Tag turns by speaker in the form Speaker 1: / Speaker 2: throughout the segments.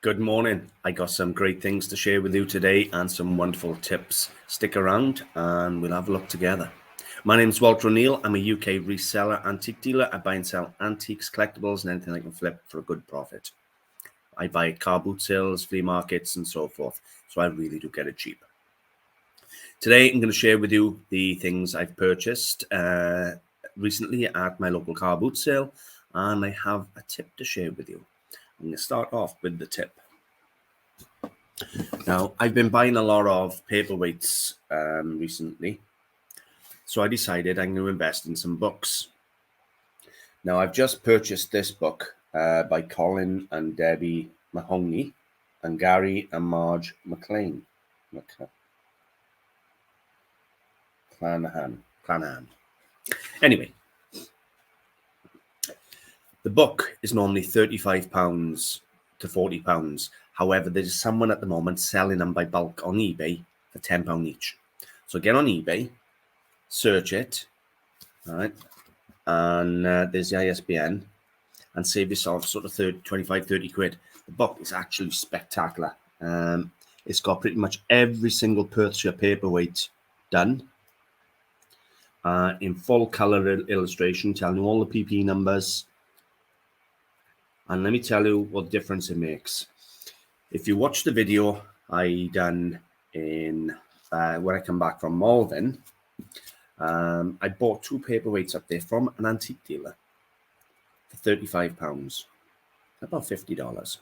Speaker 1: Good morning. I got some great things to share with you today and some wonderful tips. Stick around and we'll have a look together. My name is Walter O'Neill. I'm a UK reseller antique dealer. I buy and sell antiques, collectibles, and anything I can flip for a good profit. I buy at car boot sales, flea markets, and so forth. So I really do get it cheap. Today, I'm going to share with you the things I've purchased recently at my local car boot sale, and I have a tip to share with you. I'm going to start off with the tip. Now, I've been buying a lot of paperweights recently, so I decided I'm going to invest in some books. Now, I've just purchased this book by Colin and Debbie Mahoney and Gary and Marge McLean. Clanahan. Anyway, the book is normally £35 to £40. However, there's someone at the moment selling them by bulk on eBay for £10 each. So get on eBay, search it, all right, and there's the ISBN, and save yourself sort of 25, 30 quid. The book is actually spectacular. It's got pretty much every single Perthshire paperweight done in full color illustration, telling you all the PP numbers. And let me tell you what difference it makes. If you watch the video I done in when I come back from Malvern, I bought two paperweights up there from an antique dealer for £35, about $50.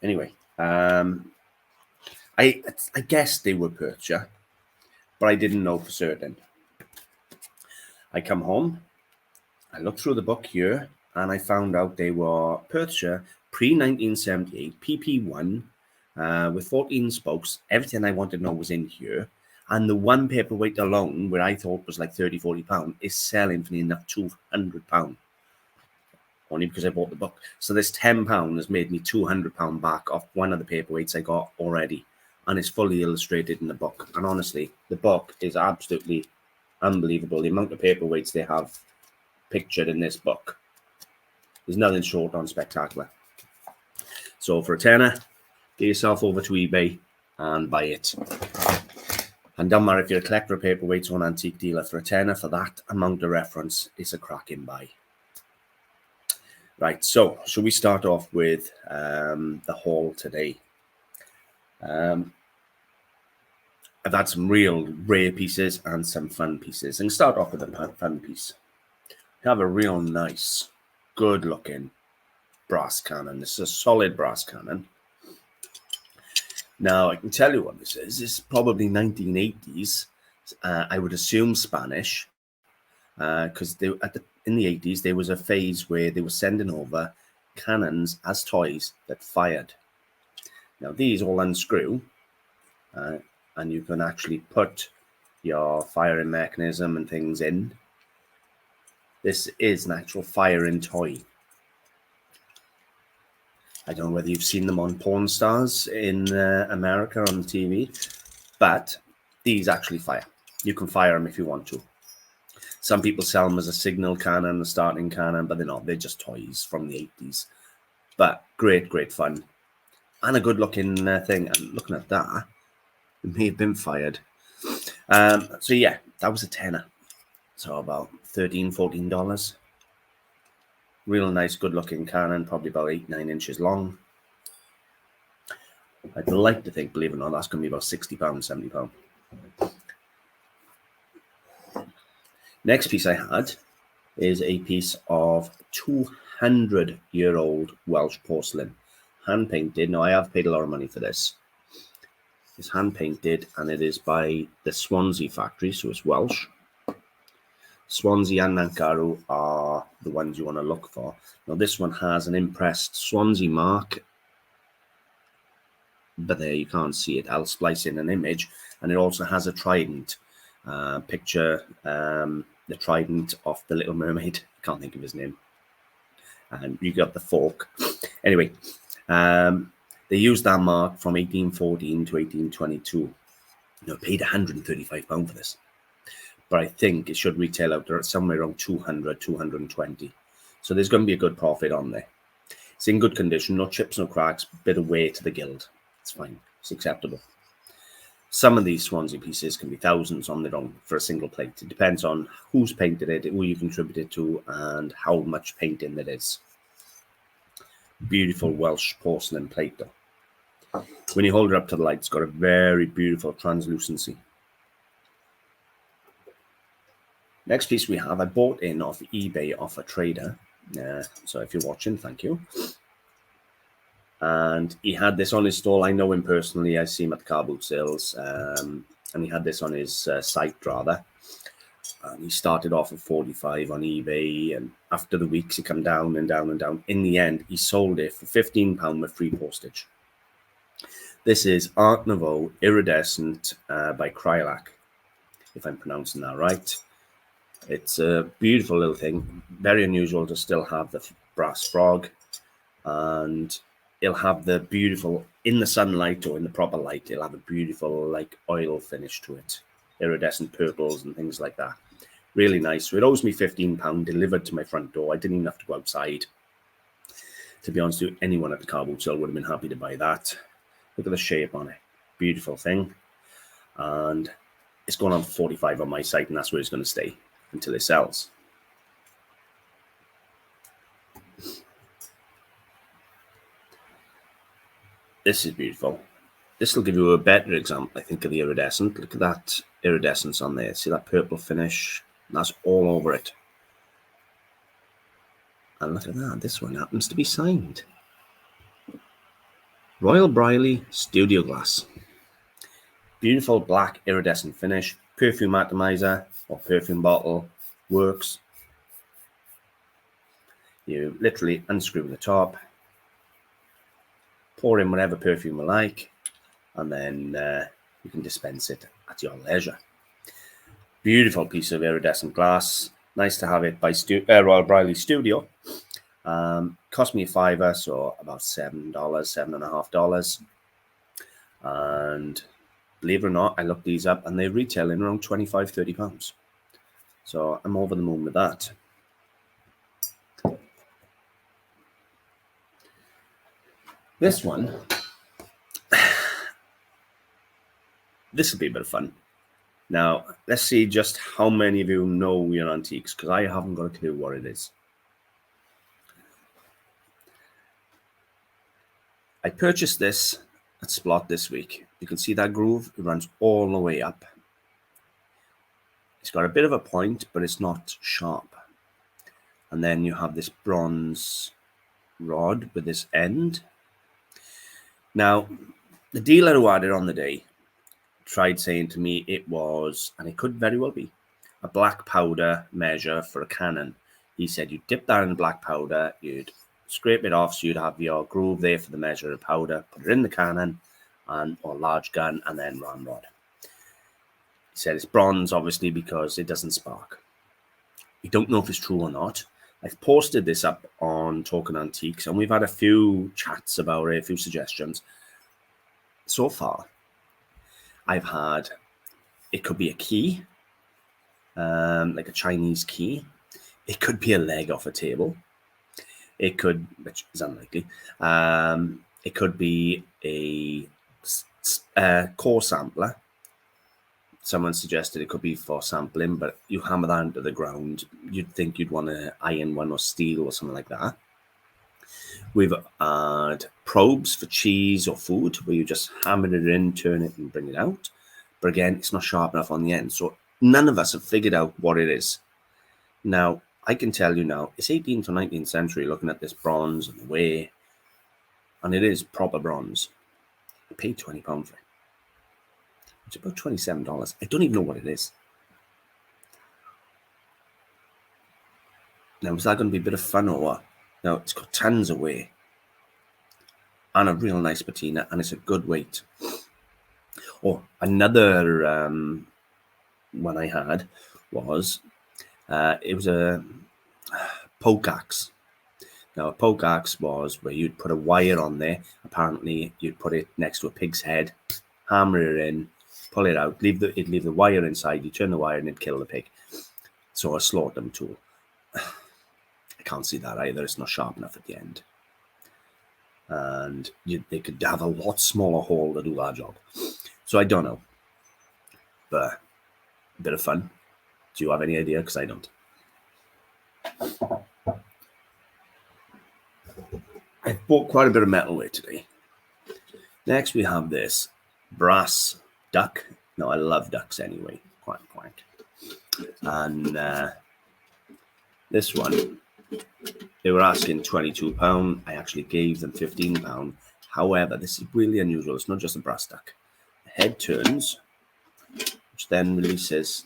Speaker 1: Anyway, I guess they were Perthshire, but I didn't know for certain. I come home, I look through the book here, and I found out they were Perthshire pre-1978 PP1 with 14 spokes. Everything I wanted to know was in here. And the one paperweight alone, where I thought was like 30, 40 pounds, is selling for enough £200. Only because I bought the book. So this £10 has made me £200 back off one of the paperweights I got already. And it's fully illustrated in the book. And honestly, the book is absolutely unbelievable. The amount of paperweights they have pictured in this book. There's nothing short on spectacular. So for a tenner, get yourself over to eBay and buy it. And don't matter if you're a collector of paperweights or an antique dealer, for a tenner for that amount of reference, it's a cracking buy. Right, so shall we start off with the haul today? I've had some real rare pieces and some fun pieces. And start off with a fun piece. I have a real nice, good looking brass cannon. This is a solid brass cannon. Now I can tell you what this is. It's probably 1980s. I would assume Spanish, because in the 80s there was a phase where they were sending over cannons as toys that fired. Now these all unscrew, and you can actually put your firing mechanism and things in. This is an actual firing toy. I don't know whether you've seen them on porn stars in America on TV, but these actually fire. You can fire them if you want to. Some people sell them as a signal cannon, a starting cannon, but they're not. They're just toys from the 80s. But great, great fun. And a good looking thing. And looking at that, it may have been fired. So yeah, that was a tenner. So about $13, $14. Real nice, good-looking cannon, probably about 8-9 inches long. I'd like to think, believe it or not, that's going to be about £60, £70. Next piece I had is a piece of 200-year-old Welsh porcelain, hand-painted. Now, I have paid a lot of money for this. It's hand-painted, and it is by the Swansea factory, so it's Welsh. Swansea and Nankaru are the ones you want to look for. Now, this one has an impressed Swansea mark, but there you can't see it. I'll splice in an image, and it also has a trident. Picture the trident of the Little Mermaid. I can't think of his name. And you got the fork. Anyway, they used that mark from 1814 to 1822. I paid £135 for this. But I think it should retail out there at somewhere around 200, 220. So there's going to be a good profit on there. It's in good condition, no chips, no cracks, bit of wear to the gild. It's fine, it's acceptable. Some of these Swansea pieces can be thousands on their own for a single plate. It depends on who's painted it, who you contributed to, and how much painting there is. Beautiful Welsh porcelain plate though. When you hold it up to the light, it's got a very beautiful translucency. Next piece we have, I bought in off eBay off a trader. So if you're watching, thank you. And he had this on his stall. I know him personally. I see him at the car boot sales. And he had this on his site, rather. And he started off at 45 on eBay. And after the weeks, it came down and down and down. In the end, he sold it for £15 with free postage. This is Art Nouveau Iridescent by Krylac, if I'm pronouncing that right. It's a beautiful little thing. Very unusual to still have the brass frog. And it'll have the beautiful, in the sunlight or in the proper light, it'll have a beautiful like oil finish to it. Iridescent purples and things like that. Really nice. So it owes me £15 delivered to my front door. I didn't even have to go outside. To be honest with you, anyone at the car boot sale would have been happy to buy that. Look at the shape on it. Beautiful thing. And it's going on for 45 on my site, and that's where it's going to stay until it sells. This is beautiful. This will give you a better example, I think, of the iridescent. Look at that iridescence on there. See that purple finish? That's all over it. And look at that. This one happens to be signed. Royal Briley Studio Glass. Beautiful black iridescent finish. Perfume atomizer or perfume bottle works. You literally unscrew the top. Pour in whatever perfume you like, and then you can dispense it at your leisure. Beautiful piece of iridescent glass. Nice to have it by Royal Briley Studio. Cost me $5, so about $7, $7.50. And believe it or not, I looked these up and they retail in around £25–30. So I'm over the moon with that. This one, this will be a bit of fun. Now, let's see just how many of you know your antiques, because I haven't got a clue what it is. I purchased this at Splott this week. You can see that groove, it runs all the way up. It's got a bit of a point, but it's not sharp. And then you have this bronze rod with this end. Now, the dealer who had it on the day tried saying to me it was, and it could very well be, a black powder measure for a cannon. He said you'd dip that in black powder, you'd scrape it off so you'd have your groove there for the measure of powder, put it in the cannon or large gun, and then ramrod. He said it's bronze, obviously, because it doesn't spark. We don't know if it's true or not. I've posted this up on Talking Antiques, and we've had a few chats about it, a few suggestions. So far, I've had, it could be a key, like a Chinese key. It could be a leg off a table. It could, which is unlikely. It could be a core sampler. Someone suggested it could be for sampling, but you hammer that into the ground, you'd think you'd want an iron one or steel or something like that. We've had probes for cheese or food, where you just hammer it in, turn it, and bring it out. But again, it's not sharp enough on the end. So none of us have figured out what it is. Now, I can tell you now, it's 18th or 19th century, looking at this bronze and the way, and it is proper bronze. I paid £20 for it. It's about $27. I don't even know what it is. Now, is that going to be a bit of fun or what? Now, it's got tons of weight and a real nice patina, and it's a good weight. Oh, another one I had was, it was a poke axe. Now, a poke axe was where you'd put a wire on there. Apparently, you'd put it next to a pig's head, hammer it in, pull it out, it'd leave the wire inside, you turn the wire and it'd kill the pig. So a slaughter tool. I can't see that either, it's not sharp enough at the end. and they could have a lot smaller hole to do that job. So I don't know, but a bit of fun. Do you have any idea? Because I don't. I've bought quite a bit of metalware today. Next, we have this brass duck. Now, I love ducks anyway. Quack, quack. And this one, they were asking £22. I actually gave them £15. However, this is really unusual. It's not just a brass duck. The head turns, which then releases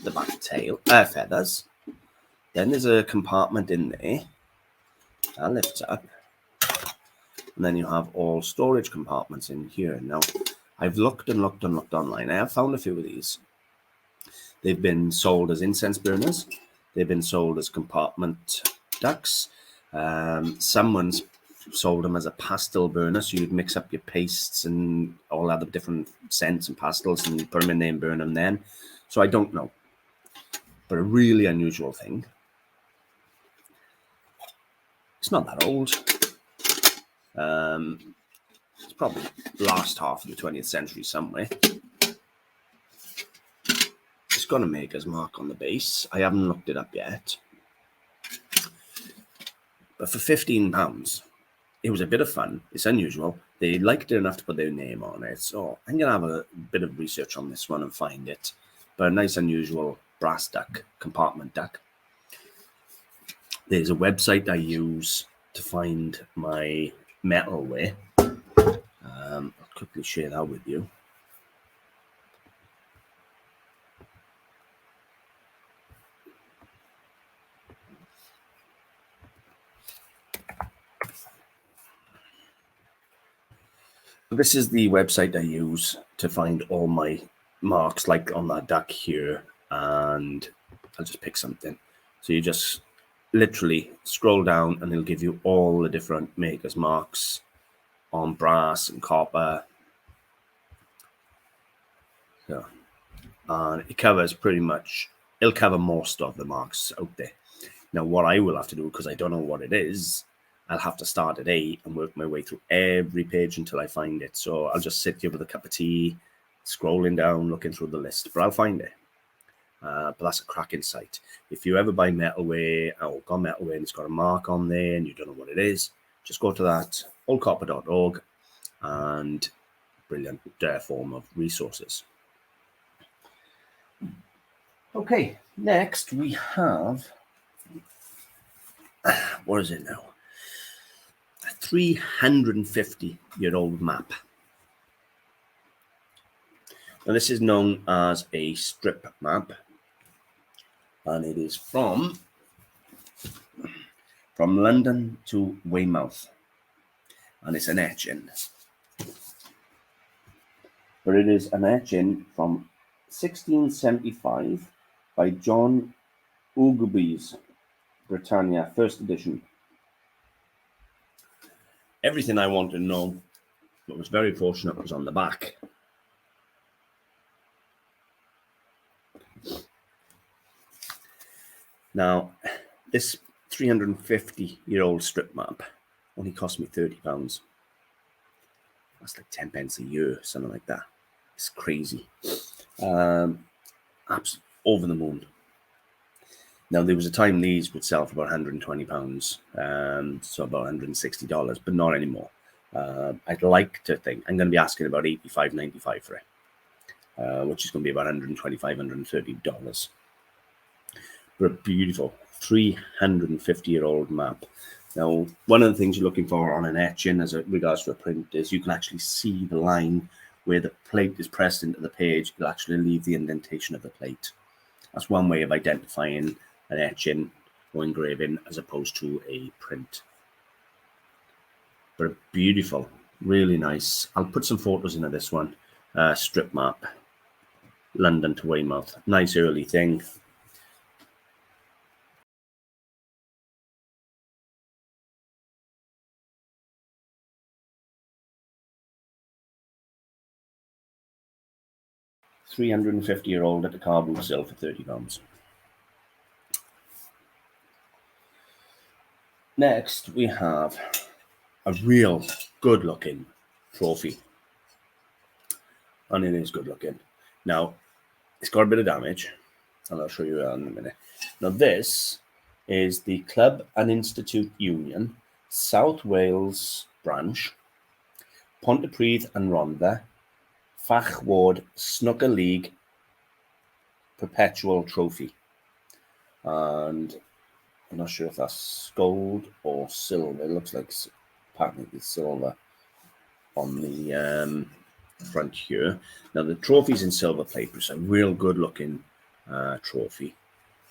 Speaker 1: the back tail, feathers. Then there's a compartment in there that lifts up. And then you have all storage compartments in here. Now, I've looked and looked and looked online. I have found a few of these. They've been sold as incense burners. They've been sold as compartment ducks. Someone's sold them as a pastel burner, so you'd mix up your pastes and all other different scents and pastels and put them in there and burn them then. So I don't know. But a really unusual thing. It's not that old. It's probably last half of the 20th century somewhere. It's got a maker's mark on the base. I haven't looked it up yet. But for £15, it was a bit of fun. It's unusual. They liked it enough to put their name on it. So I'm going to have a bit of research on this one and find it. But a nice, unusual brass duck, compartment duck. There's a website I use to find my metalware. I'll quickly share that with you. This is the website I use to find all my marks, like on that duck here, and I'll just pick something. So you just literally scroll down and it'll give you all the different makers' marks on brass and copper. So, and it covers pretty much, it'll cover most of the marks out there. Now, what I will have to do, because I don't know what it is, I'll have to start at A and work my way through every page until I find it. So I'll just sit here with a cup of tea, scrolling down, looking through the list, but I'll find it. But that's a cracking site. If you ever buy metalware or got metalware and it's got a mark on there and you don't know what it is, just go to that, oldcopper.org, and brilliant form of resources. Okay, next we have, what is it now? A 350-year-old map. Now, this is known as a strip map, and it is from London to Weymouth, and it's an etching. But it is an etching from 1675 by John Ugubes, Britannia, first edition. Everything I wanted to know, but was very fortunate, was on the back. Now, this 350-year-old strip map only cost me £30. That's like 10 pence a year, something like that. It's crazy. Over the moon. Now, there was a time these would sell for about £120, so about $160, but not anymore. I'd like to think I'm going to be asking about $85.95 for it, which is going to be about $125, $130. But a beautiful 350-year-old map. Now, one of the things you're looking for on an etching as regards to a print is you can actually see the line where the plate is pressed into the page. It'll actually leave the indentation of the plate. That's one way of identifying an etching or engraving as opposed to a print. But a beautiful, really nice. I'll put some photos into this one. Strip map, London to Weymouth. Nice early thing. £350-year-old at the car boot sale for £30. Next, we have a real good looking trophy. And it is good looking. Now, it's got a bit of damage, and I'll show you that in a minute. Now, this is the Club and Institute Union, South Wales branch, Pontypridd and Rhondda, Fach Ward Snooker League Perpetual Trophy. And I'm not sure if that's gold or silver. It looks like apparently it's silver on the front here. Now the trophy's in silver plate, but it's a real good looking trophy.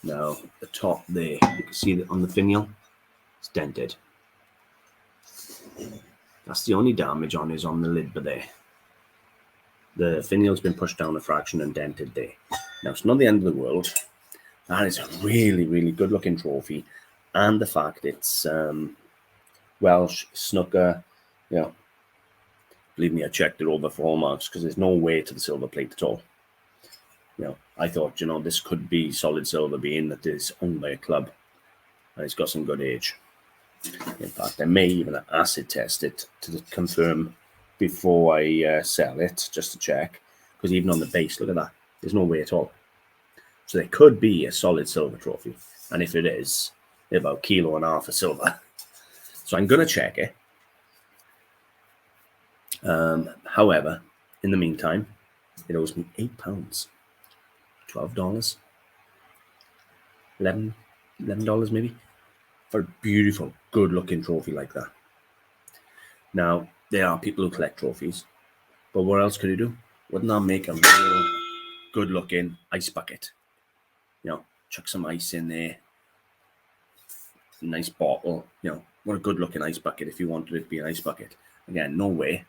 Speaker 1: Now the top there, you can see that on the finial, it's dented. That's the only damage on is on the lid, but there. The finial's been pushed down a fraction and dented there. Now it's not the end of the world. That is a really, really good looking trophy. And the fact it's Welsh snooker, you know, believe me, I checked it over for hallmarks because there's no way to the silver plate at all. You know, I thought, you know, this could be solid silver being that it's owned by a club and it's got some good age. In fact, I may even acid test it to confirm before I sell it, just to check. Because even on the base, look at that. There's no way at all. So there could be a solid silver trophy. And if it is, about 1.5 kilos of silver. So I'm going to check it. However, in the meantime, it owes me £8, $12, $11 maybe, for a beautiful, good-looking trophy like that. Now, there are people who collect trophies, but what else could you do? Wouldn't that make a real good-looking ice bucket? You know, chuck some ice in there, nice bottle. You know, what a good-looking ice bucket if you wanted it to be an ice bucket. Again, no way.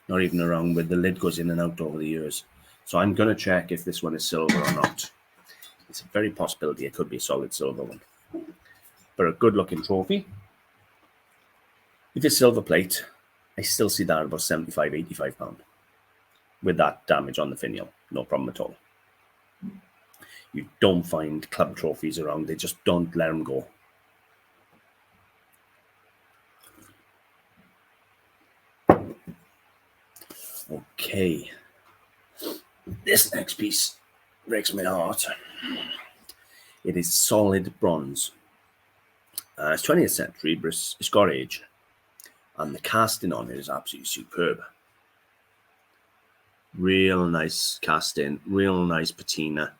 Speaker 1: Not even around where the lid goes in and out over the years. So I'm going to check if this one is silver or not. It's a very possibility it could be a solid silver one. But a good-looking trophy. If it's silver plate, I still see that at about £75, £85 with that damage on the finial. No problem at all. You don't find club trophies around. They just don't let them go. Okay. This next piece breaks my heart. It is solid bronze. It's 20th century, but it's got age. And the casting on it is absolutely superb. Real nice casting, real nice patina.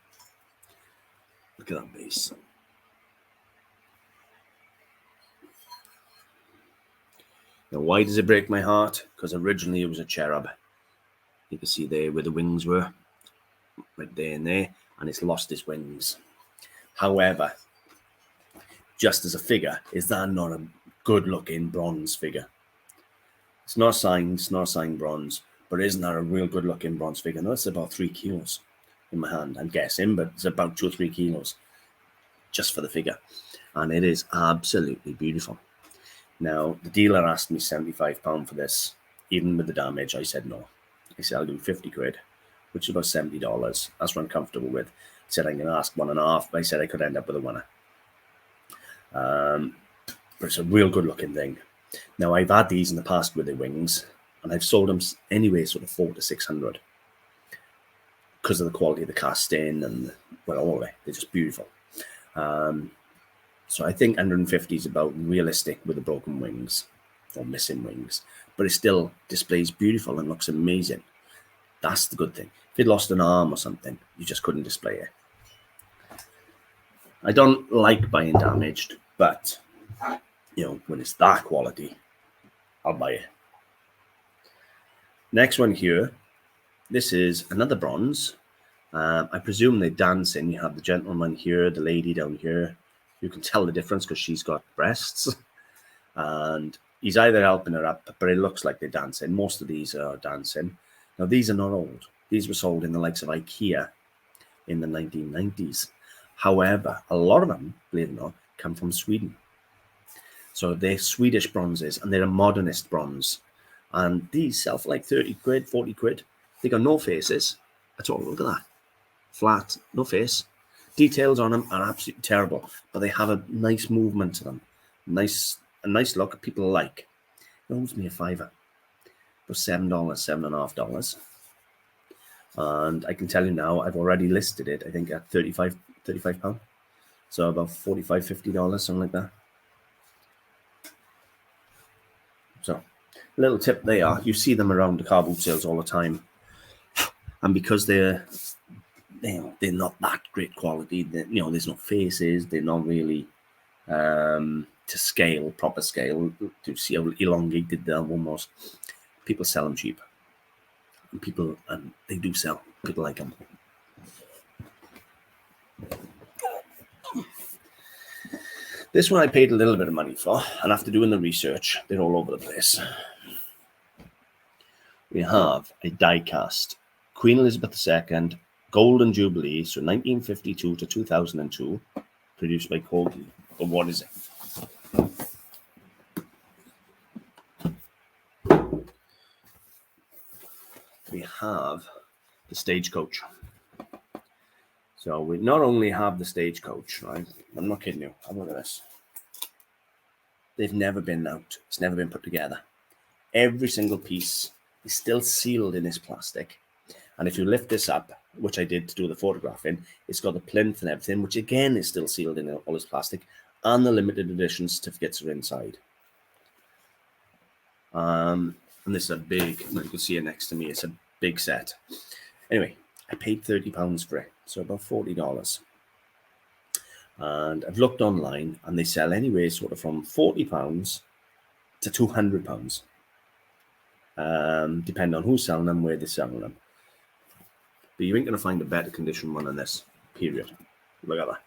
Speaker 1: Look at that base. Now, why does it break my heart? Because originally it was a cherub. You can see there where the wings were, right there and there, and it's lost its wings. However, just as a figure, is that not a good-looking bronze figure? It's not signed bronze, but isn't that a real good-looking bronze figure? No, it's about 3 kilos in my hand, I'm guessing, but it's about 2 or 3 kilos just for the figure. And it is absolutely beautiful. Now, the dealer asked me £75 for this, even with the damage. I said no. I said, I'll do 50 quid, which is about $70. That's what I'm comfortable with. I said, I'm going to ask 1.5. I said I could end up with a winner. But it's a real good-looking thing. Now, I've had these in the past with the wings, and I've sold them anyway, sort of 400 to 600 because of the quality of the casting and, well, all of it. They're just beautiful. So I think 150 is about realistic with the broken wings or missing wings, but it still displays beautiful and looks amazing. That's the good thing. If it lost an arm or something, you just couldn't display it. I don't like buying damaged, but you know, when it's that quality, I'll buy it. Next one here, this is another bronze. I presume they're dancing. You have the gentleman here, the lady down here. You can tell the difference because she's got breasts. And he's either helping her up, but it looks like they're dancing. Most of these are dancing. Now, these are not old. These were sold in the likes of IKEA in the 1990s. However, a lot of them, believe it or not, come from Sweden. So they're Swedish bronzes, and they're a modernist bronze. And these sell for like 30 quid, 40 quid. They got no faces at all. Look at that. Flat, no face. Details on them are absolutely terrible, but they have a nice movement to them. Nice a nice look. People like. It owes me a $5 for $7, $7.50. And I can tell you now, I've already listed it, I think at £35. So about $45, $50, something like that. So a little tip they are. You see them around the car boot sales all the time. And because they're not that great quality, there's no faces, they're not really to scale, proper scale, to see how elongated that one was. People sell them cheap. And they do sell. People like them. This one I paid a little bit of money for, and after doing the research, they're all over the place. We have a die-cast Queen Elizabeth II Golden Jubilee, so 1952 to 2002, produced by Corgi. But what is it? We have the Stagecoach. So we not only have the Stagecoach, right? I'm not kidding you. Have a look at this. They've never been out. It's never been put together. Every single piece is still sealed in this plastic. And if you lift this up, which I did to do the photographing, it's got the plinth and everything, which again is still sealed in all this plastic, and the limited edition certificates are inside. And this is a big, you can see it next to me, it's a big set. Anyway, I paid £30 for it, so about $40. And I've looked online, and they sell anywhere sort of from £40 to £200, depending on who's selling them, where they're selling them. But you ain't going to find a better condition one than this, period. Look at that.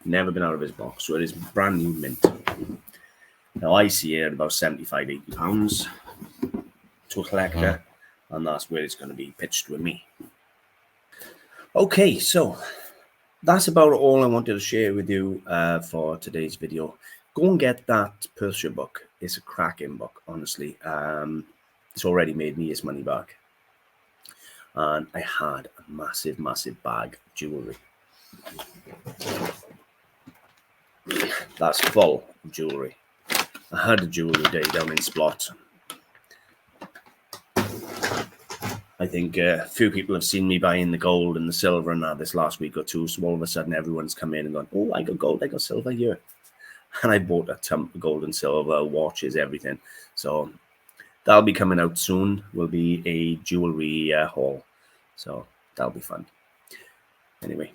Speaker 1: Never been out of his box, so it is brand new mint. Now, I see it at about £75, £80 to a collector, and that's where it's going to be pitched with me. Okay, so that's about all I wanted to share with you for today's video. Go and get that Perthshire book. It's a cracking book, honestly. It's already made me his money back. And I had a massive, massive bag of jewellery. That's full of jewellery. I had a jewellery day down in Splott. I think a few people have seen me buying the gold and the silver and that this last week or two. So all of a sudden, everyone's come in and gone, oh, I got gold, I got silver here. And I bought a ton of gold and silver, watches, everything. So that'll be coming out soon. Will be a jewelry haul. So that'll be fun. Anyway,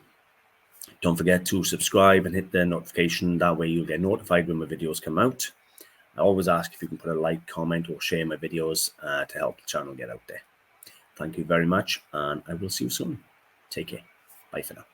Speaker 1: don't forget to subscribe and hit the notification. That way you'll get notified when my videos come out. I always ask if you can put a like, comment, or share my videos to help the channel get out there. Thank you very much, and I will see you soon. Take care. Bye for now.